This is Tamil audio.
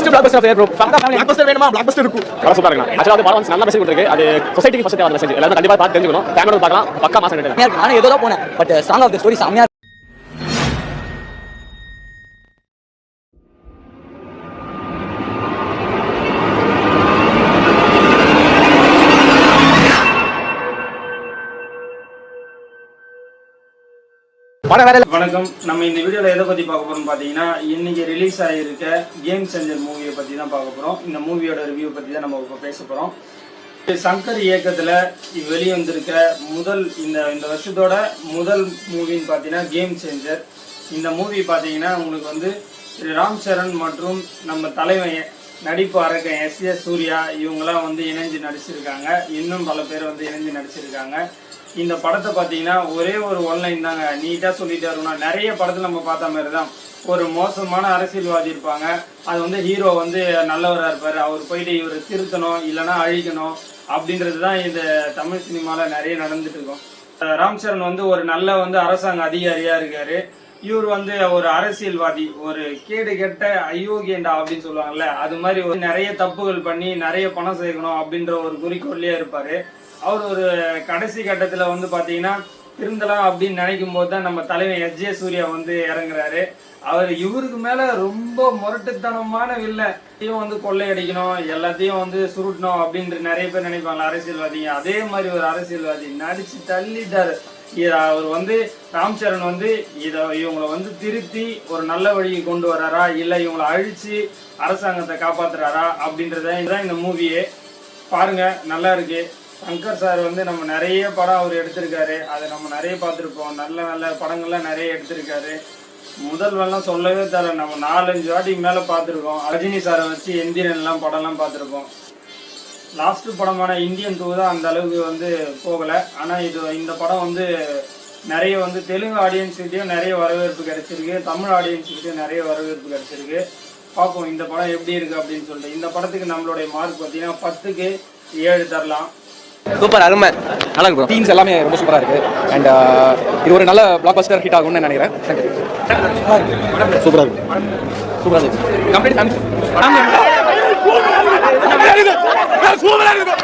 First blockbuster fair bro blockbuster வேணுமா பிளாக்பஸ்டர் இருக்கு சூப்பரா இருக்கு एक्चुअली அது படம் நல்ல மெசேஜ் கொடுத்திருக்கு அது சொசைட்டிக்கு ஃபர்ஸ்ட் தேவை மெசேஜ் எல்லாரும் கண்டிப்பா பார்த்து தெரிஞ்சுக்கணும் ஃபேமிலியோட பார்க்கலாம் பக்கா மாசம் கண்டென்ட் நான் ஏதோ தான் போனேன் but strong of the story செமையா வணக்கம். நம்ம இந்த வீடியோல எதை பத்தி பார்க்க போறோம் பாத்தீங்கன்னா, இன்னைக்கு ரிலீஸ் ஆகியிருக்க கேம் சேஞ்சர் மூவியை பத்தி தான் பார்க்க போறோம். இந்த மூவியோட ரிவ்யூ பத்தி தான் நம்ம இப்போ பேச போறோம். சங்கர் இயக்கத்துல வெளிவந்திருக்க இந்த வருஷத்தோட முதல் மூவின்னு பாத்தீங்கன்னா கேம் சேஞ்சர். இந்த மூவி பாத்தீங்கன்னா உங்களுக்கு வந்து ராம் சரண் மற்றும் நம்ம தலைவன் நடிப்பு அரக்க எஸ் சூர்யா இவங்கெல்லாம் வந்து இணைஞ்சு நடிச்சிருக்காங்க. இன்னும் பல பேர் வந்து இணைஞ்சு நடிச்சிருக்காங்க. இந்த படத்தை பார்த்தீங்கன்னா ஒரே ஒரு ஒன்லைன் தாங்க, நீட்டாக சொல்லிட்டாருன்னா நிறைய படத்தில் நம்ம பார்த்த மாதிரி தான் ஒரு மோசமான அரசியல்வாதி இருப்பாங்க. அது வந்து ஹீரோ வந்து நல்லவராக இருப்பார், அவர் போயிட்டு இவர் திருத்தணும் இல்லைன்னா அழிக்கணும் அப்படின்றது தான் இந்த தமிழ் சினிமாவில் நிறைய நடந்துட்டு இருக்கும். ராம் சரண் வந்து ஒரு நல்ல வந்து அரசாங்க அதிகாரியாக இருக்காரு. இவர் வந்து ஒரு அரசியல்வாதி, ஒரு கேடு கெட்ட அயோக்கியண்டா அப்படின்னு சொல்லுவாங்கல்ல, அது மாதிரி ஒரு நிறைய தப்புகள் பண்ணி நிறைய பணம் சேர்க்கணும் அப்படின்ற ஒரு குறிக்கோள்லயே இருப்பாரு. அவர் ஒரு கடைசி கட்டத்துல வந்து பாத்தீங்கன்னா திருந்தலாம் அப்படின்னு நினைக்கும் போது தான் நம்ம தலைவன் எஸ் சூர்யா வந்து இறங்குறாரு. அவர் இவருக்கு மேல ரொம்ப முரட்டுத்தனமான வில்லையும் வந்து கொள்ளையடிக்கணும், எல்லாத்தையும் வந்து சுருட்டணும் அப்படின்ற நிறைய பேர் நினைப்பாங்க அரசியல்வாதிங்க. அதே மாதிரி ஒரு அரசியல்வாதி நடிச்சு தள்ளிட்டாரு. அவர் வந்து ராம் சரண் வந்து இவங்களை வந்து திருத்தி ஒரு நல்ல வழியை கொண்டு வர்றாரா இல்ல இவங்களை அழிச்சு அரசாங்கத்தை காப்பாத்துறாரா அப்படின்றதான் இந்த மூவியே. பாருங்க, நல்லா இருக்கு. சங்கர் சார் வந்து நம்ம நிறைய படம் அவர் எடுத்திருக்காரு, அதை நம்ம நிறைய பார்த்துருப்போம். நல்ல நல்ல படங்கள்லாம் நிறைய எடுத்திருக்காரு. முதல்வெல்லாம் சொல்லவே தர நம்ம 4-5 வாட்டிக்கு மேலே பார்த்துருக்கோம். ரஜினி சாரை வச்சு எந்திரன்லாம் படம்லாம் பார்த்துருப்போம். லாஸ்ட் படமான இந்தியன் 2 தான் அந்த அளவுக்கு வந்து போகலை. ஆனால் இந்த படம் வந்து நிறைய வந்து தெலுங்கு ஆடியன்ஸுக்கிட்டையும் நிறைய வரவேற்பு கிடைச்சிருக்கு, தமிழ் ஆடியன்ஸுக்கிட்டையும் நிறைய வரவேற்பு கிடைச்சிருக்கு. பார்ப்போம் இந்த படம் எப்படி இருக்கு அப்படின்னு சொல்லிட்டு. இந்த படத்துக்கு நம்மளுடைய மார்க் பார்த்தீங்கன்னா 10க்கு 7 தரலாம். சூப்பர், அருமை, நல்லா இருக்கு. டீம்ஸ் எல்லாமே ரொம்ப சூப்பரா இருக்கு. அண்ட் இது ஒரு நல்ல பிளாக்பஸ்டர் ஹிட் ஆகும்னு நினைக்கிறேன். சூப்பரா இருக்கு, சூப்பரா இருக்கு. கம்ப்ளீட் ஃபேமிலி சூப்பரா இருக்கு.